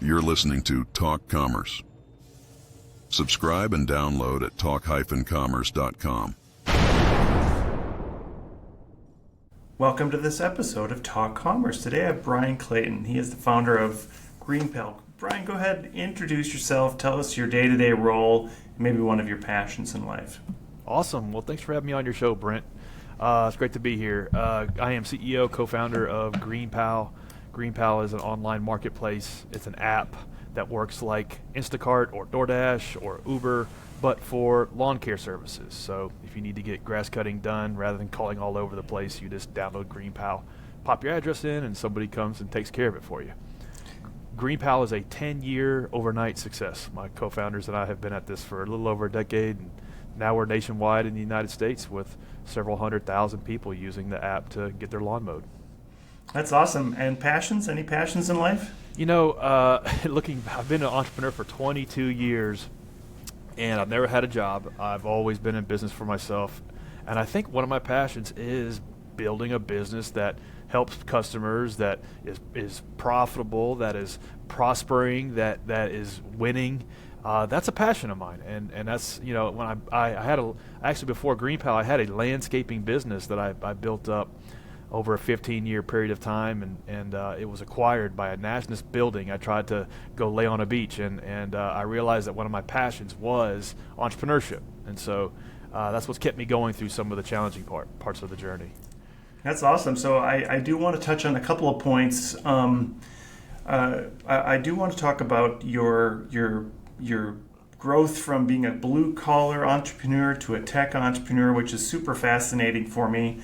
You're listening to Talk Commerce. Subscribe and download at talk-commerce.com. Welcome to this episode of Talk Commerce. Today I have Bryan Clayton. He is the founder of GreenPal. Bryan, go ahead, introduce yourself, tell us your day-to-day role, and maybe one of your passions in life. Awesome. Well, thanks for having me on your show, Brent. It's great to be here. I am CEO, co-founder of GreenPal. GreenPal is an online marketplace. It's an app that works like Instacart or DoorDash or Uber, but for lawn care services. So if you need to get grass cutting done, rather than calling all over the place, you just download GreenPal, pop your address in, and somebody comes and takes care of it for you. GreenPal is a 10-year overnight success. My co-founders and I have been at this for a little over a decade, and now we're nationwide in the United States with several 100,000 people using the app to get their lawn mowed. That's awesome. And passions? Any passions in life? You know, I've been an entrepreneur for 22 years, and I've never had a job. I've always been in business for myself, and I think one of my passions is building a business that helps customers, that is profitable, that is prospering, that is winning. That's a passion of mine, and that's, you know, when actually before GreenPal, I had a landscaping business that I built up over a 15-year period of time, and it was acquired by a nationalist building. I tried to go lay on a beach, and I realized that one of my passions was entrepreneurship, and so that's what's kept me going through some of the challenging parts of the journey. That's awesome. So I do want to touch on a couple of points. I do want to talk about your growth from being a blue-collar entrepreneur to a tech entrepreneur, which is super fascinating for me.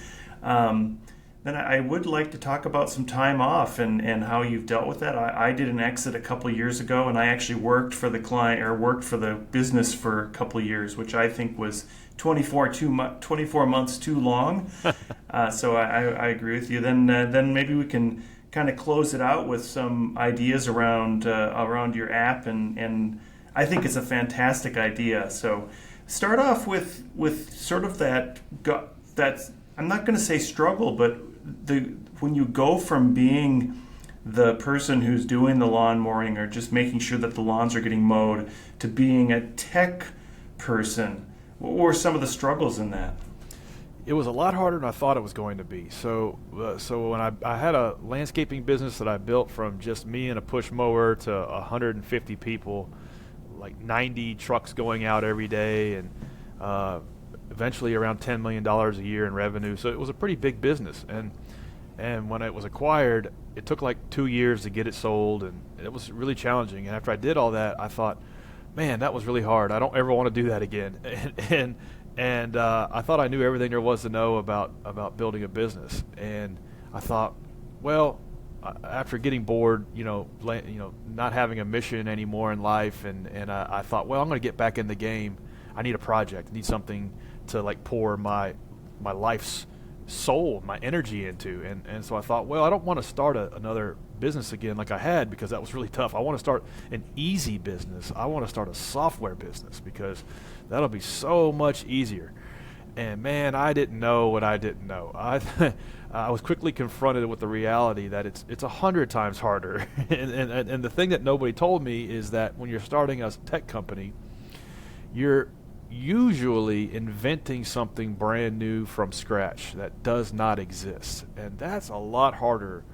Then I would like to talk about some time off and how you've dealt with that. I did an exit a couple of years ago, and I actually worked for the client or worked for the business for a couple of years, which I think was 24 months too long. So I agree with you. Then maybe we can kind of close it out with some ideas around your app, and I think it's a fantastic idea. So start off with sort of that I'm not going to say struggle, but when you go from being the person who's doing the lawn mowing or just making sure that the lawns are getting mowed to being a tech person, what were some of the struggles in that? It was a lot harder than I thought it was going to be. So when I had a landscaping business that I built from just me and a push mower to 150 people, like 90 trucks going out every day, and eventually around $10 million a year in revenue. So it was a pretty big business. And when it was acquired, it took like 2 years to get it sold, and it was really challenging. And after I did all that, I thought, man, that was really hard. I don't ever want to do that again. And I thought I knew everything there was to know about building a business. And I thought, well, after getting bored, not having a mission anymore in life, and I thought, well, I'm going to get back in the game. I need a project. I need something to like pour my life's soul, my energy into. And so I thought, well, I don't want to start another business again like I had, because that was really tough. I want to start an easy business. I want to start a software business, because that'll be so much easier. And man, I didn't know what I didn't know. I was quickly confronted with the reality that it's 100 times harder. and the thing that nobody told me is that when you're starting a tech company, you're usually inventing something brand new from scratch that does not exist. And that's a lot harder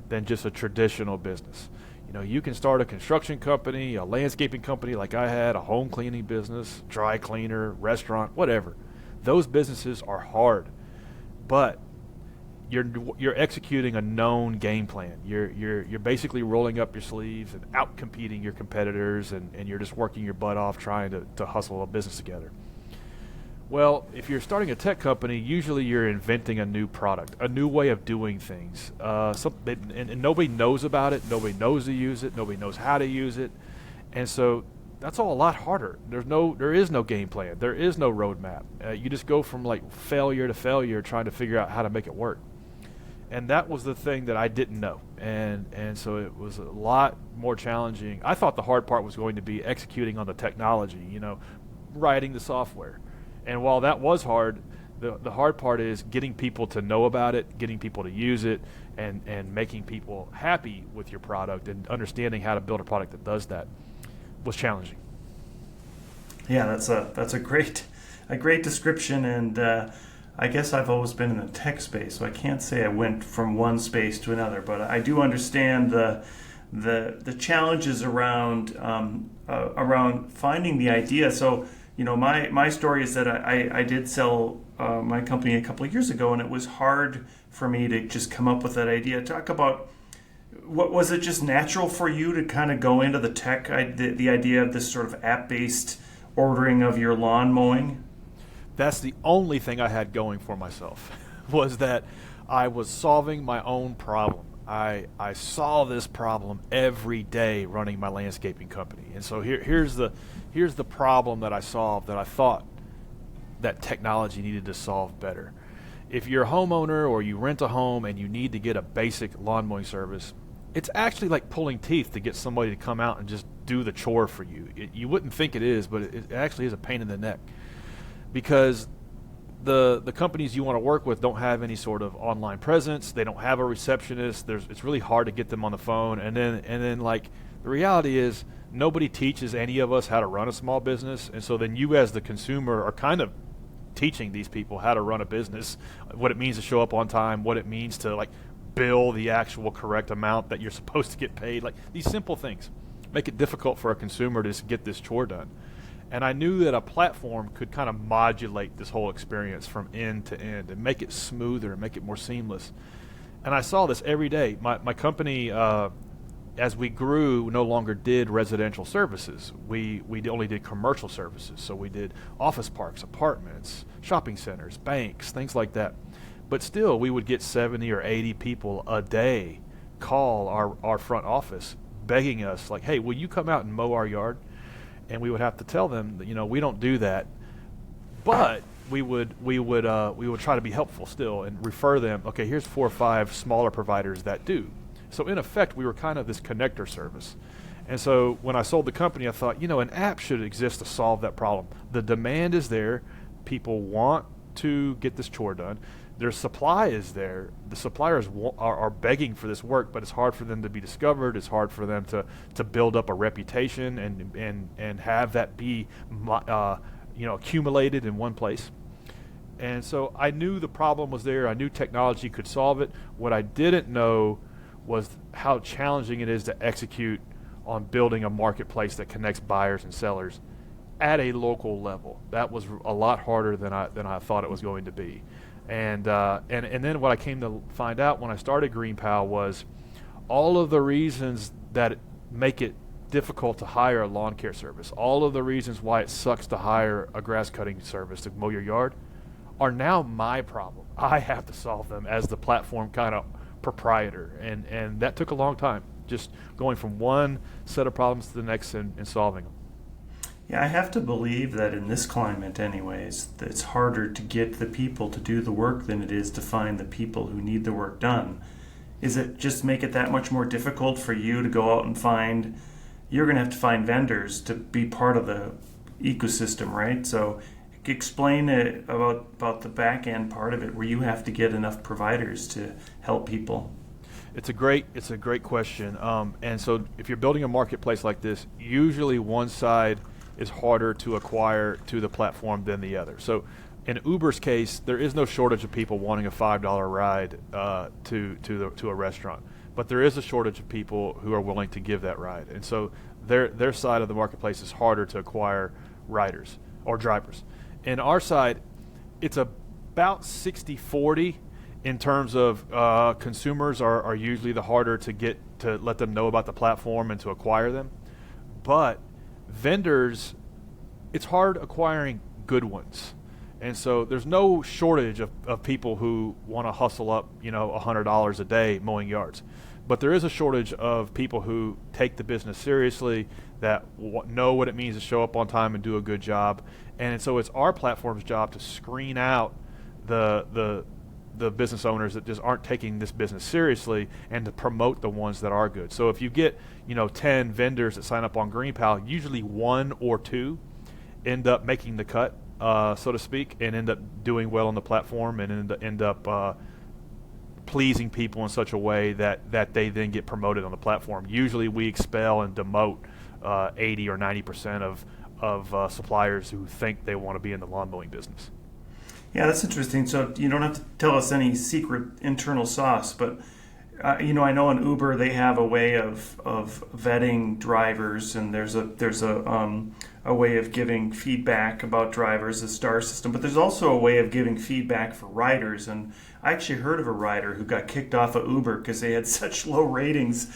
than just a traditional business. You can start a construction company, a landscaping company like I had, a home cleaning business, dry cleaner, restaurant, whatever. Those businesses are hard, but you're executing a known game plan. You're basically rolling up your sleeves and out competing your competitors, and you're just working your butt off trying to hustle a business together. Well, if you're starting a tech company, usually you're inventing a new product, a new way of doing things. And nobody knows about it. Nobody knows to use it. Nobody knows how to use it. And so that's all a lot harder. There is no game plan. There is no roadmap. You just go from like failure to failure trying to figure out how to make it work. And that was the thing that I didn't know. And so it was a lot more challenging. I thought the hard part was going to be executing on the technology, writing the software. And while that was hard, The hard part is getting people to know about it, getting people to use it, and making people happy with your product, and understanding how to build a product that does that was challenging. Yeah, that's a great description, and I guess I've always been in the tech space, so I can't say I went from one space to another, but I do understand the challenges around around finding the idea. So, my story is that I did sell my company a couple of years ago, and it was hard for me to just come up with that idea. Talk about, what was it, just natural for you to kind of go into the tech, the idea of this sort of app-based ordering of your lawn mowing? That's the only thing I had going for myself, was that I was solving my own problem. I saw this problem every day running my landscaping company. And so here's the problem that I solved, that I thought that technology needed to solve better. If you're a homeowner or you rent a home and you need to get a basic lawn mowing service, it's actually like pulling teeth to get somebody to come out and just do the chore for you. You wouldn't think it is, but it actually is a pain in the neck, because the companies you want to work with don't have any sort of online presence. They don't have a receptionist. It's really hard to get them on the phone. And then like, the reality is, nobody teaches any of us how to run a small business. And so then you as the consumer are kind of teaching these people how to run a business, what it means to show up on time, what it means to like bill the actual correct amount that you're supposed to get paid. Like, these simple things make it difficult for a consumer to just get this chore done. And I knew that a platform could kind of modulate this whole experience from end to end and make it smoother and make it more seamless. And I saw this every day. My company, as we grew, no longer did residential services. We only did commercial services. So we did office parks, apartments, shopping centers, banks, things like that. But still, we would get 70 or 80 people a day call our front office begging us, like, hey, will you come out and mow our yard? And we would have to tell them that, we don't do that, but we would try to be helpful still and refer them. Okay, here's 4 or 5 smaller providers that do. So in effect, we were kind of this connector service. And so when I sold the company, I thought, an app should exist to solve that problem. The demand is there. People want to get this chore done. Their supply is there. The suppliers are begging for this work, but it's hard for them to be discovered. It's hard for them to build up a reputation and have that be accumulated in one place. And so I knew the problem was there. I knew technology could solve it. What I didn't know was how challenging it is to execute on building a marketplace that connects buyers and sellers at a local level. That was a lot harder than I thought it was going to be. And then what I came to find out when I started GreenPal was all of the reasons that make it difficult to hire a lawn care service, all of the reasons why it sucks to hire a grass cutting service to mow your yard, are now my problem. I have to solve them as the platform kind of proprietor, and that took a long time, just going from one set of problems to the next and solving them. Yeah, I have to believe that in this climate anyways, it's harder to get the people to do the work than it is to find the people who need the work done. Is it just make it that much more difficult for you to go out and find, you're going to have to find vendors to be part of the ecosystem, right? So explain it about the back end part of it, where you have to get enough providers to help people. It's a great question. And so if you're building a marketplace like this, usually one side is harder to acquire to the platform than the other. So in Uber's case, there is no shortage of people wanting a $5 ride to a restaurant, but there is a shortage of people who are willing to give that ride. And so their side of the marketplace is harder to acquire riders or drivers. In our side, it's about 60-40 in terms of consumers are usually the harder to get to let them know about the platform and to acquire them. But vendors, it's hard acquiring good ones. And so there's no shortage of people who want to hustle up, $100 a day mowing yards. But there is a shortage of people who take the business seriously, that know what it means to show up on time and do a good job. And so it's our platform's job to screen out the business owners that just aren't taking this business seriously, and to promote the ones that are good. So if you get 10 vendors that sign up on GreenPal, usually 1 or 2 end up making the cut, so to speak, and end up doing well on the platform and end up pleasing people in such a way that they then get promoted on the platform. Usually we expel and demote 80 or 90% of suppliers who think they want to be in the lawn mowing business. Yeah, that's interesting. So you don't have to tell us any secret internal sauce, but I know in Uber they have a way of vetting drivers, and there's a way of giving feedback about drivers, a star system. But there's also a way of giving feedback for riders. And I actually heard of a rider who got kicked off of Uber because they had such low ratings.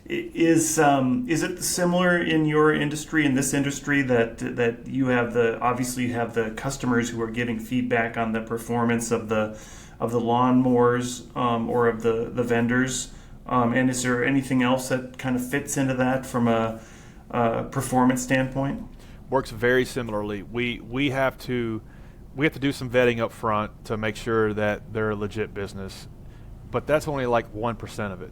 Is it similar in your industry, in this industry, that you have obviously you have the customers who are giving feedback on the performance of the lawnmowers or of the vendors, and is there anything else that kind of fits into that from a performance standpoint? Works very similarly. We have to do some vetting up front to make sure that they're a legit business, but that's only like 1% of it.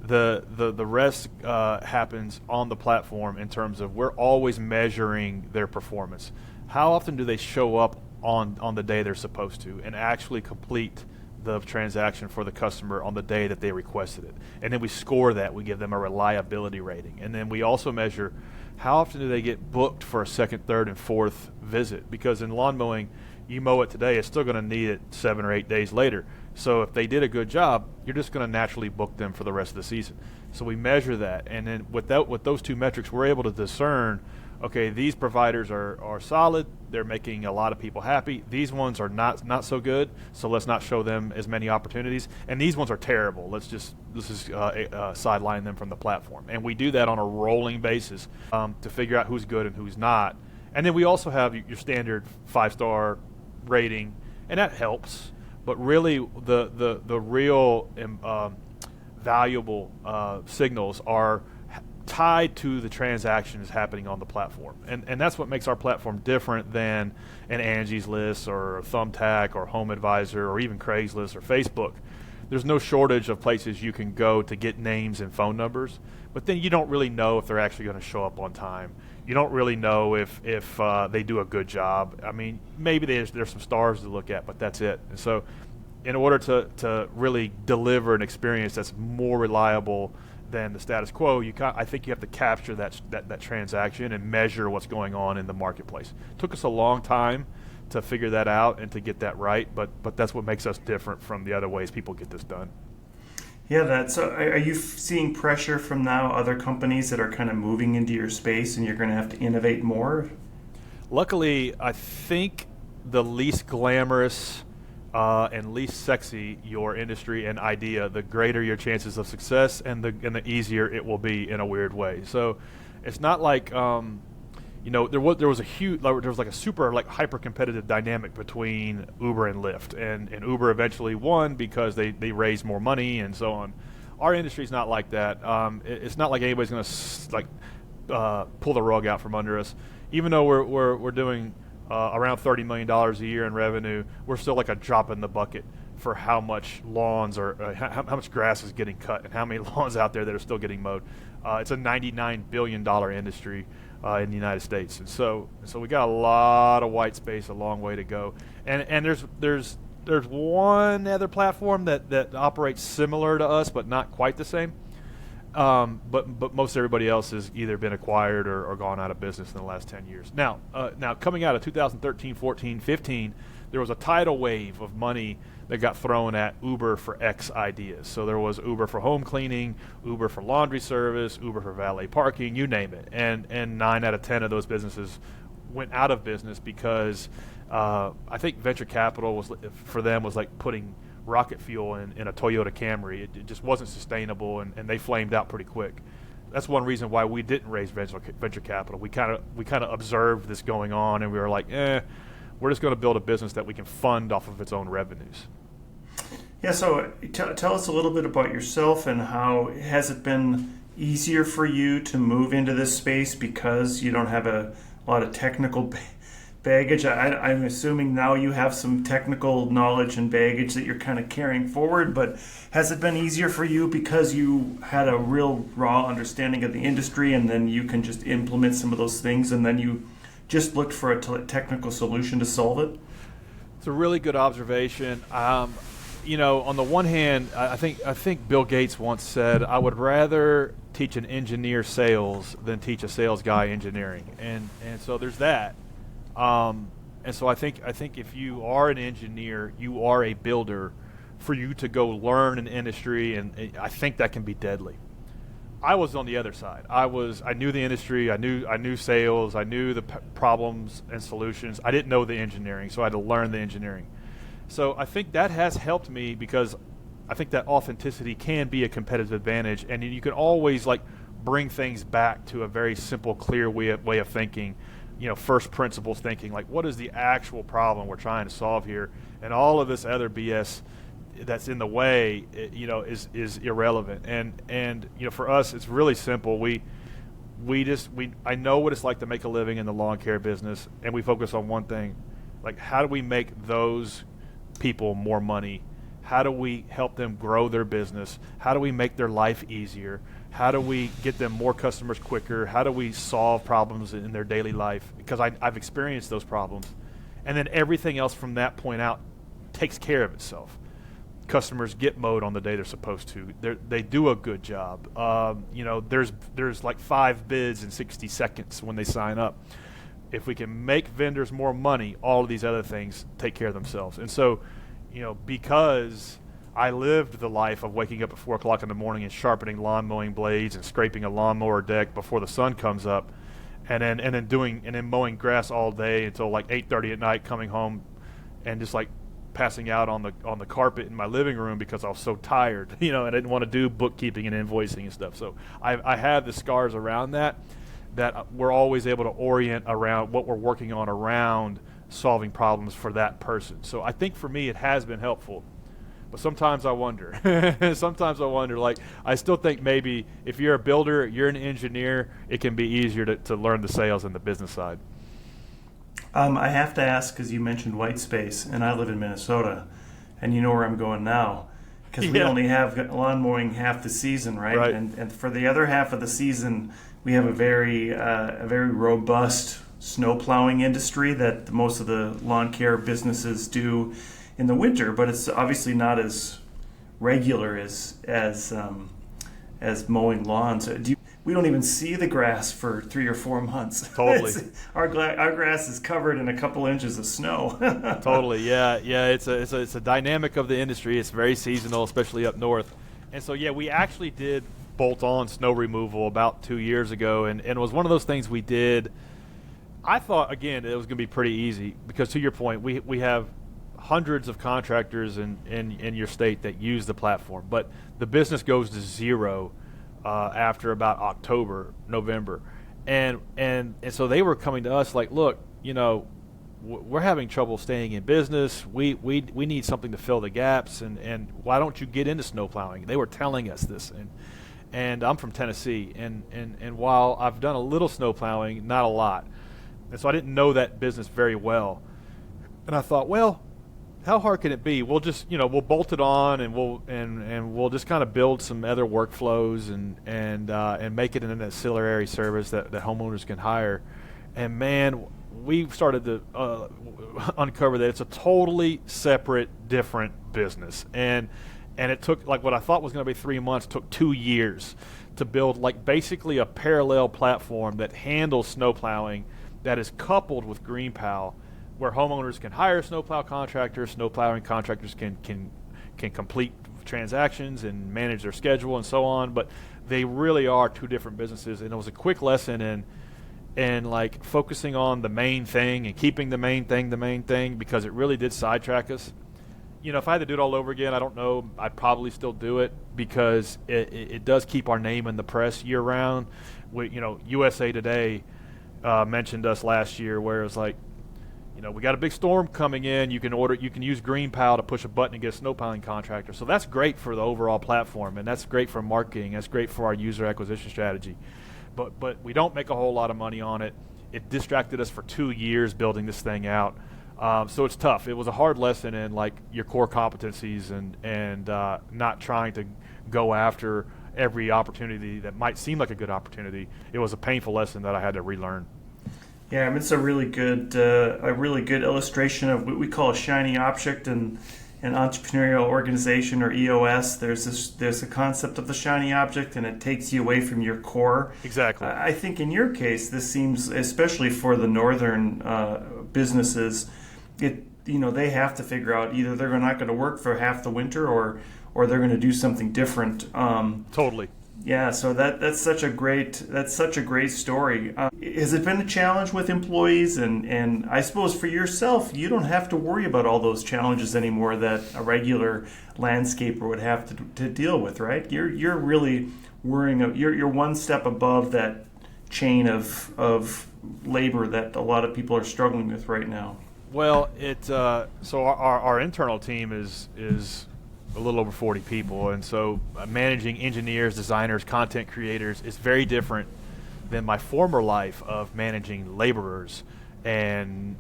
The rest happens on the platform in terms of we're always measuring their performance. How often do they show up on the day they're supposed to and actually complete the transaction for the customer on the day that they requested it? And then we score that. We give them a reliability rating. And then we also measure how often do they get booked for a second, third, and fourth visit. Because in lawn mowing, you mow it today, it's still going to need it 7 or 8 days later. So if they did a good job, you're just going to naturally book them for the rest of the season. So we measure that. And then with those two metrics, we're able to discern, okay, these providers are solid. They're making a lot of people happy. These ones are not so good, so let's not show them as many opportunities. And these ones are terrible. Let's just sideline them from the platform. And we do that on a rolling basis to figure out who's good and who's not. And then we also have your standard 5-star rating, and that helps. But really, the real valuable signals are tied to the transactions happening on the platform. And that's what makes our platform different than an Angie's List or a Thumbtack or Home Advisor or even Craigslist or Facebook. There's no shortage of places you can go to get names and phone numbers, but then you don't really know if they're actually going to show up on time. You don't really know if they do a good job. I mean, maybe there's some stars to look at, but that's it. And so in order to really deliver an experience that's more reliable than the status quo, I think you have to capture that transaction and measure what's going on in the marketplace. It took us a long time to figure that out and to get that right, but that's what makes us different from the other ways people get this done. Yeah, so are you seeing pressure from now other companies that are kind of moving into your space and you're going to have to innovate more? Luckily, I think the least glamorous and least sexy your industry and idea, the greater your chances of success and the easier it will be in a weird way. So it's not like there was a super hyper competitive dynamic between Uber and Lyft, and Uber eventually won because they raised more money and so on. Our industry is not like that. It's not like anybody's going to pull the rug out from under us. Even though we're doing around $30 million a year in revenue, we're still like a drop in the bucket for how much lawns or how much grass is getting cut and how many lawns out there that are still getting mowed. It's a $99 billion industry in the United States, and so we got a lot of white space, a long way to go. And there's one other platform that operates similar to us, but not quite the same. But most everybody else has either been acquired or gone out of business in the last 10 years. Now coming out of 2013, 14, 15, there was a tidal wave of money that got thrown at Uber for X ideas. So there was Uber for home cleaning, Uber for laundry service, Uber for valet parking, you name it. And 9 out of 10 of those businesses went out of business because I think venture capital was like putting rocket fuel in a Toyota Camry. It just wasn't sustainable, and they flamed out pretty quick. That's one reason why we didn't raise venture capital. We kind of observed this going on, and we were like, we're just going to build a business that we can fund off of its own revenues. Yeah, so tell us a little bit about yourself and how has it been easier for you to move into this space because you don't have a lot of technical baggage. I'm assuming now you have some technical knowledge and baggage that you're kind of carrying forward, but has it been easier for you because you had a real raw understanding of the industry and then you can just implement some of those things and then you just looked for a technical solution to solve it? It's a really good observation. On the one hand, I think Bill Gates once said, "I would rather teach an engineer sales than teach a sales guy engineering," and so there's that. And so I think if you are an engineer, you are a builder. For you to go learn an industry, and I think that can be deadly. I was on the other side. I knew the industry. I knew sales. I knew the problems and solutions. I didn't know the engineering, so I had to learn the engineering. So I think that has helped me because I think that authenticity can be a competitive advantage, and you can always bring things back to a very simple, clear way of thinking. First principles thinking, like what is the actual problem we're trying to solve here, and all of this other BS that's in the way, is irrelevant. And for us, it's really simple. I know what it's like to make a living in the lawn care business, and we focus on one thing: like how do we make those people more money? How do we help them grow their business? How do we make their life easier? How do we get them more customers quicker? How do we solve problems in their daily life? Because I've experienced those problems, and then everything else from that point out takes care of itself. Customers get mowed on the day they're supposed to. They do a good job. There's like 5 bids in 60 seconds when they sign up. If we can make vendors more money, all of these other things take care of themselves. And so, because I lived the life of waking up at 4 o'clock in the morning and sharpening lawn mowing blades and scraping a lawnmower deck before the sun comes up, and then mowing grass all day until like 8:30 at night, coming home and just like passing out on the carpet in my living room because I was so tired, and I didn't want to do bookkeeping and invoicing and stuff. So I have the scars around that we're always able to orient around what we're working on around solving problems for that person. So I think for me it has been helpful. But sometimes I wonder. I still think maybe if you're a builder, you're an engineer, it can be easier to learn the sales and the business side. I have to ask, because you mentioned white space, and I live in Minnesota, and you know where I'm going now, because we only have lawn mowing half the season, right? And for the other half of the season, we have a very robust snow plowing industry that most of the lawn care businesses do in the winter, but it's obviously not as regular as mowing lawns. We don't even see the grass for 3 or 4 months. Totally. Our grass is covered in a couple inches of snow. Totally, yeah. It's a dynamic of the industry. It's very seasonal, especially up north. And so, we actually did bolt-on snow removal about 2 years ago, and it was one of those things we did. I thought, again, it was going to be pretty easy because, to your point, we have hundreds of contractors in your state that use the platform, but the business goes to zero after about October, November, and so they were coming to us like, look, we're having trouble staying in business. We need something to fill the gaps, and why don't you get into snow plowing? They were telling us this, and I'm from Tennessee, and while I've done a little snow plowing, not a lot, and so I didn't know that business very well, and I thought, well, how hard can it be? We'll just, we'll bolt it on, and we'll just kind of build some other workflows and make it an ancillary service that homeowners can hire. And man, we started to uncover that it's a totally separate, different business. And it took, like, what I thought was going to be 3 months took 2 years to build, like, basically a parallel platform that handles snow plowing that is coupled with GreenPal, where homeowners can hire snowplow contractors, snow plowing contractors can complete transactions and manage their schedule and so on. But they really are 2 different businesses, and it was a quick lesson in like focusing on the main thing and keeping the main thing, because it really did sidetrack us. If I had to do it all over again, I don't know, I'd probably still do it because it does keep our name in the press year round. USA Today mentioned us last year, where it was like, we got a big storm coming in. You can use GreenPal to push a button and get a snow plowing contractor. So that's great for the overall platform, and that's great for marketing. That's great for our user acquisition strategy. But we don't make a whole lot of money on it. It distracted us for 2 years building this thing out. So it's tough. It was a hard lesson in like your core competencies and not trying to go after every opportunity that might seem like a good opportunity. It was a painful lesson that I had to relearn. Yeah, I mean, it's a really good illustration of what we call a shiny object in an entrepreneurial organization, or EOS. There's a concept of the shiny object, and it takes you away from your core. Exactly. I think in your case, this seems, especially for the northern businesses, they have to figure out either they're not going to work for half the winter, or they're going to do something different. Totally. Yeah, so that's such a great story. Has it been a challenge with employees? And I suppose for yourself, you don't have to worry about all those challenges anymore that a regular landscaper would have to deal with, right? You're really worrying. You're one step above that chain of labor that a lot of people are struggling with right now. Well, so our internal team is a little over 40 people, and so managing engineers, designers, content creators is very different than my former life of managing laborers and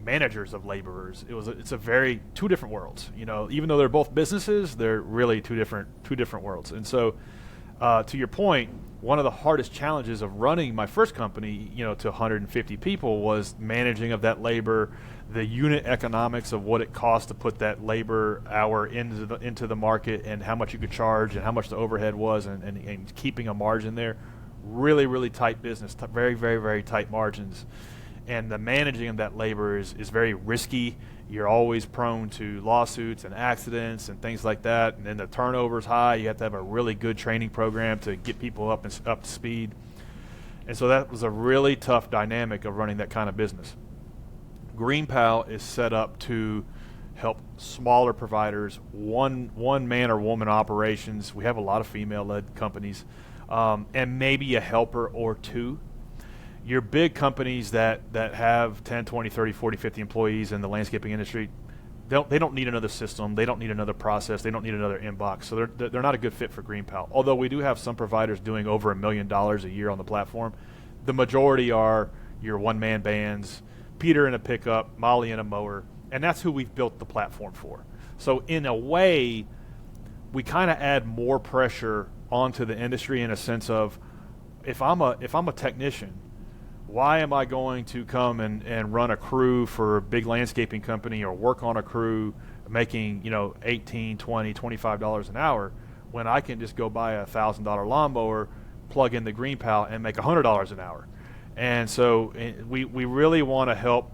managers of laborers. It's two different worlds. Even though they're both businesses, they're really two different worlds. And so, to your point, one of the hardest challenges of running my first company, to 150 people, was managing of that labor, the unit economics of what it costs to put that labor hour into the market, and how much you could charge, and how much the overhead was, and keeping a margin there. Really, really tight business, very, very, very tight margins. And the managing of that labor is very risky. You're always prone to lawsuits and accidents and things like that. And then the turnover's high. You have to have a really good training program to get people up to speed. And so that was a really tough dynamic of running that kind of business. GreenPal is set up to help smaller providers, one man or woman operations. We have a lot of female-led companies, and maybe a helper or two. Your big companies that have 10, 20, 30, 40, 50 employees in the landscaping industry, they don't need another system. They don't need another process. They don't need another inbox. So they're not a good fit for GreenPal. Although we do have some providers doing over $1 million a year on the platform, the majority are your one-man bands, Peter in a pickup, Molly in a mower, and that's who we've built the platform for. So in a way, we kind of add more pressure onto the industry in a sense of, if I'm a technician, why am I going to come and run a crew for a big landscaping company, or work on a crew making $18, $20, $25 an hour, when I can just go buy a $1,000 lawnmower, plug in the GreenPal, and make $100 an hour? And so we really want to help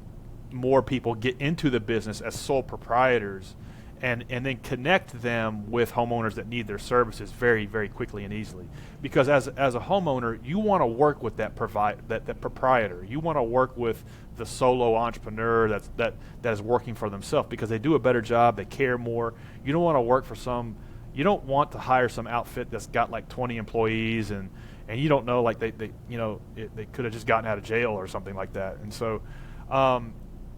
more people get into the business as sole proprietors, and then connect them with homeowners that need their services very, very quickly and easily. Because as a homeowner, you want to work with that proprietor. You want to work with the solo entrepreneur that is working for themselves, because they do a better job, they care more. You don't want to work for you don't want to hire some outfit that's got like 20 employees and you don't know, like they could have just gotten out of jail or something like that. And so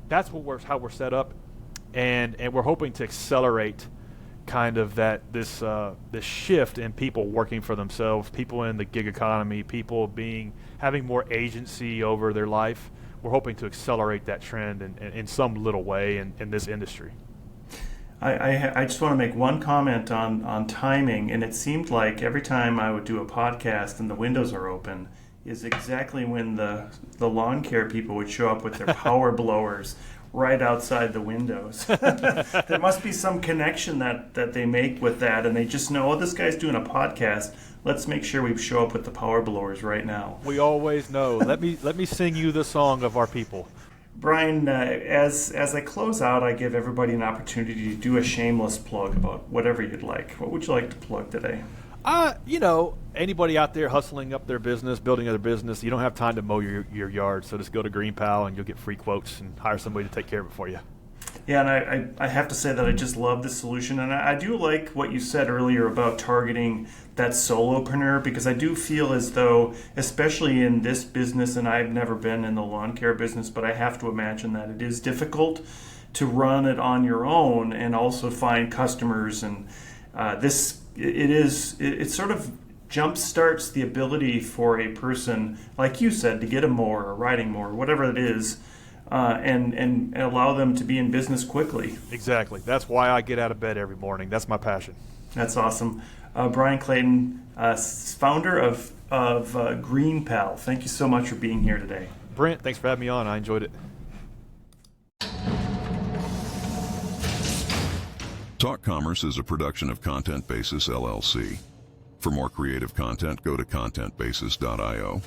that's how we're set up. And we're hoping to accelerate kind of this shift in people working for themselves, people in the gig economy, people having more agency over their life. We're hoping to accelerate that trend in some little way in this industry. I just want to make one comment on timing, and it seemed like every time I would do a podcast and the windows are open is exactly when the lawn care people would show up with their power blowers right outside the windows. There must be some connection that they make with that, and they just know, this guy's doing a podcast. Let's make sure we show up with the power blowers right now. We always know. Let me sing you the song of our people. Brian, as I close out, I give everybody an opportunity to do a shameless plug about whatever you'd like. What would you like to plug today? Anybody out there hustling up their business, building their business, you don't have time to mow your yard, so just go to GreenPal and you'll get free quotes and hire somebody to take care of it for you. Yeah, and I have to say that I just love this solution, and I do like what you said earlier about targeting that solopreneur, because I do feel as though, especially in this business, and I've never been in the lawn care business, but I have to imagine that it is difficult to run it on your own and also find customers, and it sort of jump starts the ability for a person, like you said, to get a mower, a riding mower, whatever it is, and allow them to be in business quickly. Exactly. That's why I get out of bed every morning. That's my passion. That's awesome. Bryan Clayton, founder of GreenPal, thank you so much for being here today. Brent, thanks for having me on. I enjoyed it. Talk Commerce is a production of Content Basis LLC. For more creative content, go to contentbasis.io.